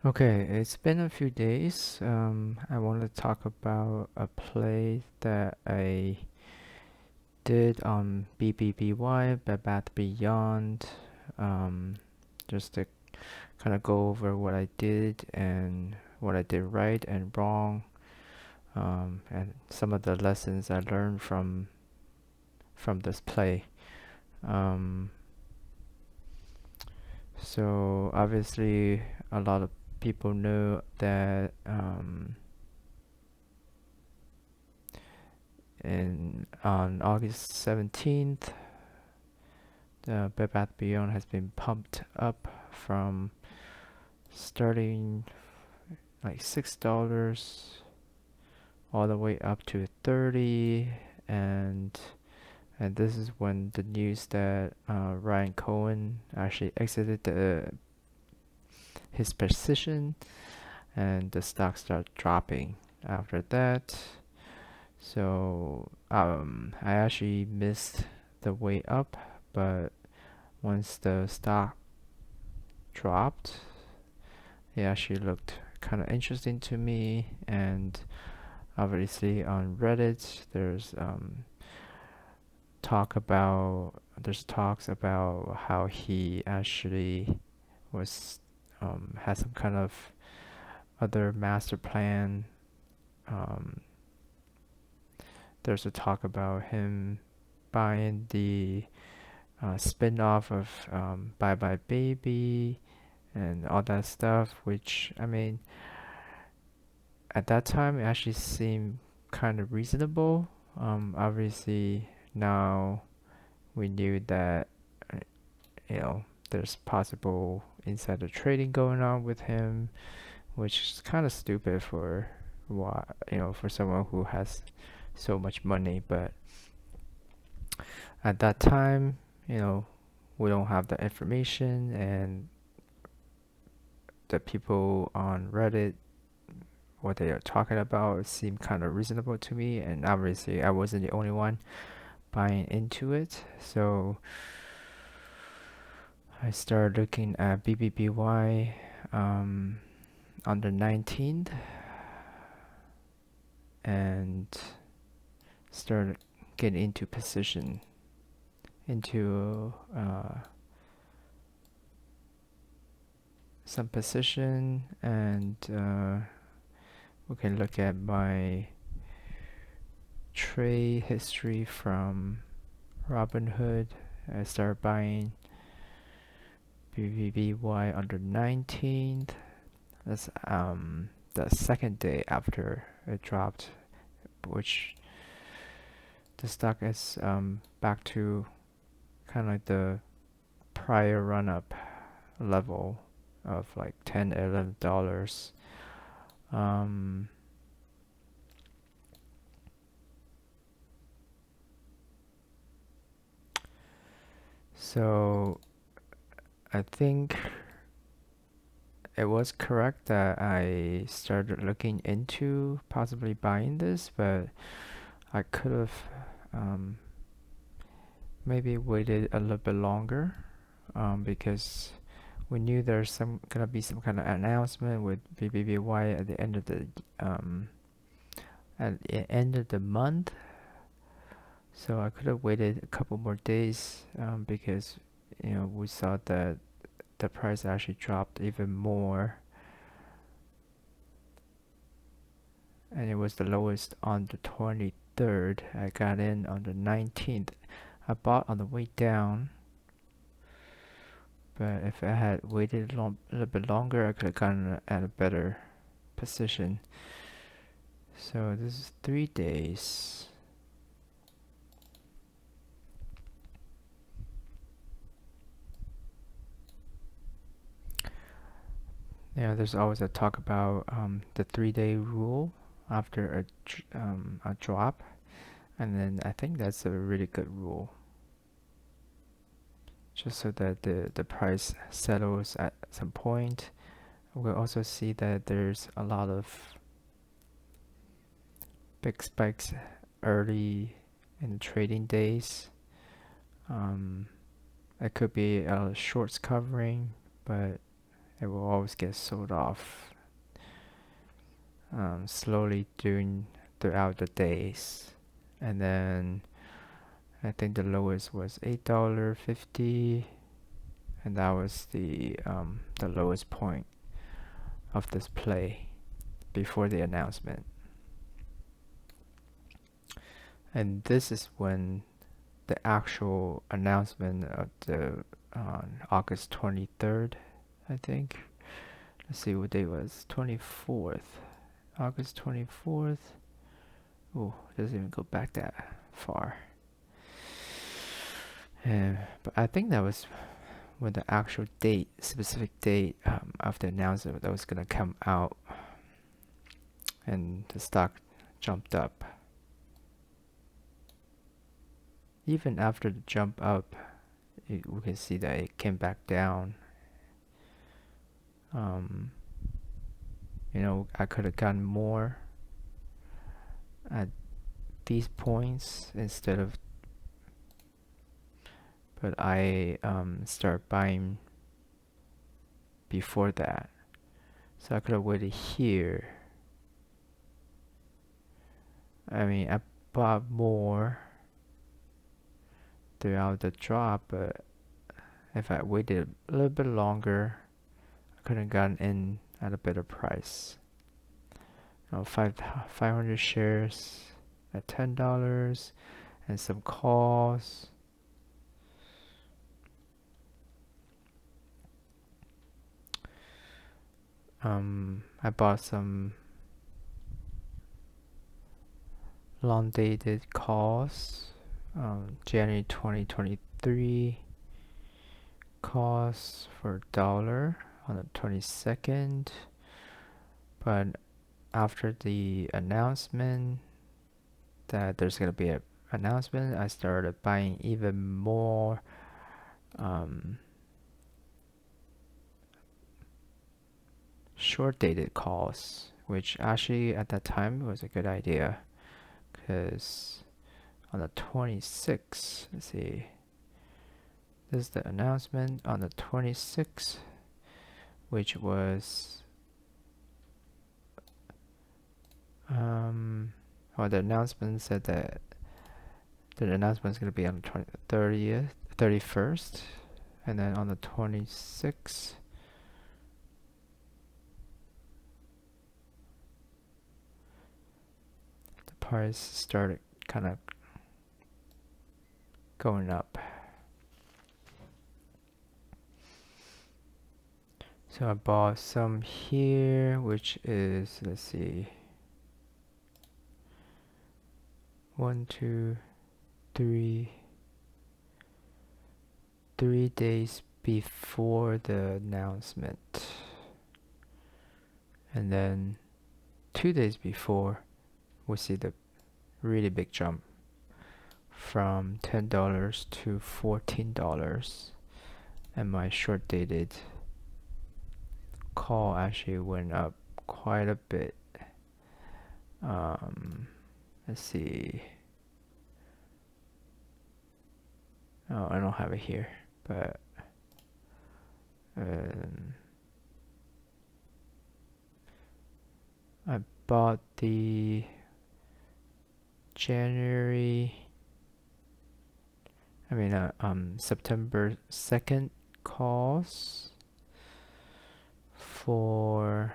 Okay, it's been a few days. I want to talk about a play that I did on BBBY, Bed Bath Beyond. Um, just to kind of go over what I did and what I did right and wrong, and some of the lessons I learned from this play. Um, so obviously, a lot of people know that. And on August 17th, the Bed Bath Beyond has been pumped up from starting like $6 all the way up to 30, and this is when the news that Ryan Cohen actually exited his position, and the stock started dropping after that. So I actually missed the way up, but once the stock dropped, it actually looked kind of interesting to me. And obviously on Reddit, there's talks about how he actually was had some kind of other master plan. Um, there's a talk about him buying the spin-off of Bye Bye Baby and all that stuff, which I mean, at that time it actually seemed kind of reasonable. Obviously now we knew that uh, you know there's possible insider trading going on with him, which is kind of stupid for why for someone who has so much money. But at that time, we don't have the information, and the people on Reddit, what they are talking about seemed kind of reasonable to me, and obviously I wasn't the only one buying into it. So I started looking at BBBY on the 19th and started getting into position into some position, and we can look at my trade history from Robinhood. I started buying BBBY on the 19th. That's the second day after it dropped, which the stock is back to kind of like the prior run up level of like $10-11. Um, so I think it was correct that I started looking into possibly buying this, but I could have um, maybe waited a little bit longer, because we knew there's gonna be some kind of announcement with BBBY at the end of the month. So I could have waited a couple more days, because we saw that the price actually dropped even more, and it was the lowest on the 23rd. I got in on the 19th. I bought on the way down, but if I had waited a little bit longer, I could have gotten at a better position. So this is 3 days. There's always a talk about the 3-day rule after a drop, and then I think that's a really good rule, just so that the price settles at some point. We'll also see that there's a lot of big spikes early in the trading days. It could be shorts covering, but It will always get sold off slowly throughout the days. And then I think the lowest was $8.50, and that was the lowest point of this play before the announcement. And this is when the actual announcement of the on August 23rd, I think. Let's see what day was. 24th. August 24th. Oh, it doesn't even go back that far. But I think that was when the actual date, specific date of the announcement that was gonna come out, and the stock jumped up. Even after the jump up, we can see that it came back down. I could have gotten more at these points instead of, but I start buying before that, so I could have waited here. I mean, I bought more throughout the drop, but if I waited a little bit longer, I could have gotten in at a better price. 500 shares at $10 and some calls. I bought some long dated calls. January 2023 calls for $1 on the 22nd. But after the announcement that there's gonna be an announcement, I started buying even more short dated calls, which actually at that time was a good idea, because on the 26th, let's see, this is the announcement on the 26th, which was the announcement said that the announcement is going to be on the 31st, and then on the 26th, the price started kind of going up. So I bought some here, which is, let's see, 1, 2, 3 days before the announcement, and then 2 days before we see the really big jump from $10 to $14, and my short dated call actually went up quite a bit. Let's see. Oh, I don't have it here, but I bought the September 2nd calls for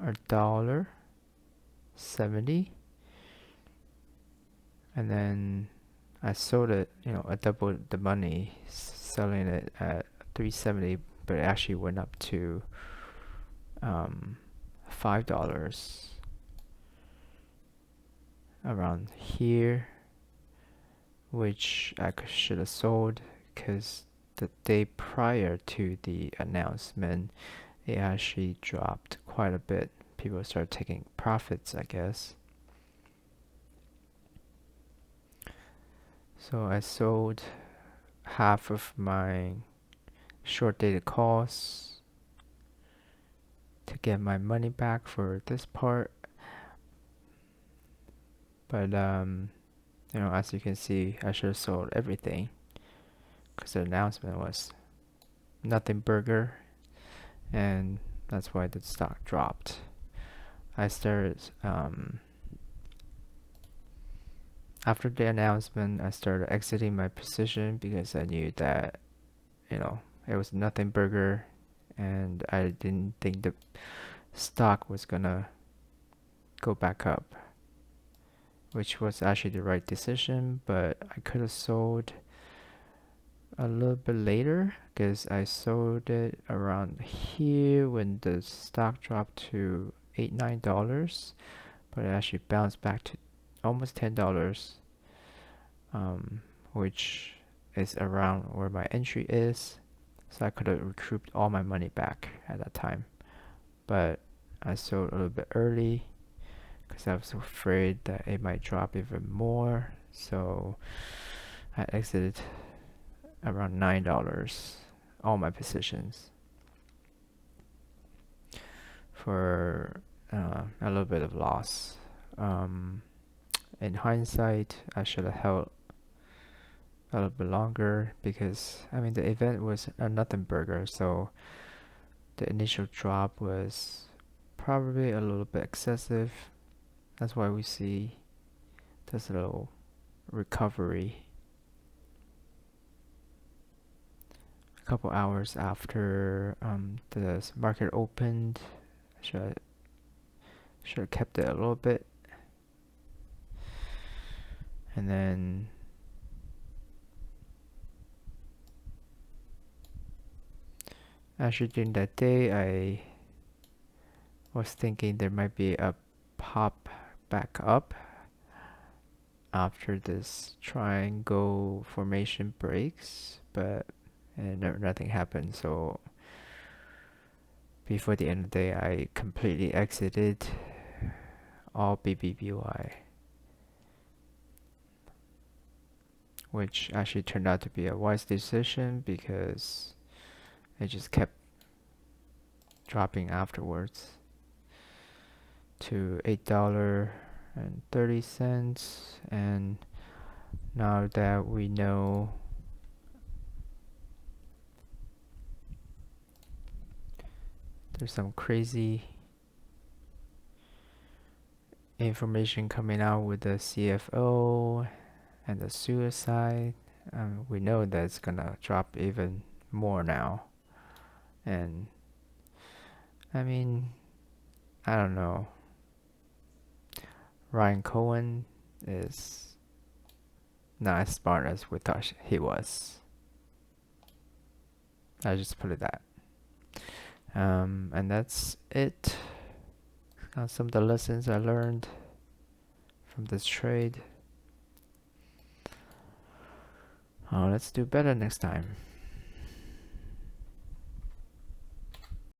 $1.70, and then I sold it, I doubled the money selling it at $3.70, but it actually went up to $5 around here, which I should have sold, because the day prior to the announcement it actually dropped quite a bit. People started taking profits, I guess. So I sold half of my short dated calls to get my money back for this part. But as you can see, I should have sold everything, because the announcement was nothing burger. and that's why the stock dropped. I started after the announcement, I started exiting my position because I knew that, it was nothing burger, and I didn't think the stock was gonna go back up, which was actually the right decision, but I could have sold a little bit later because I sold it around here when the stock dropped to $8-9, but it actually bounced back to almost $10, which is around where my entry is. So I could have recouped all my money back at that time, but I sold a little bit early because I was afraid that it might drop even more. So I exited around $9, all my positions, for a little bit of loss. In hindsight, I should have held a little bit longer because the event was a nothing burger, so the initial drop was probably a little bit excessive. That's why we see this little recovery a couple hours after the market opened. Should have kept it a little bit, and then actually during that day I was thinking there might be a pop back up after this triangle formation breaks, but nothing happened. So before the end of the day, I completely exited all BBBY, which actually turned out to be a wise decision because it just kept dropping afterwards to $8.30, and now that we know there's some crazy information coming out with the CFO and the suicide, we know that it's gonna drop even more now. And I don't know. Cohen is not as smart as we thought he was. I just put it that. And that's it. Some of the lessons I learned from this trade. Let's do better next time.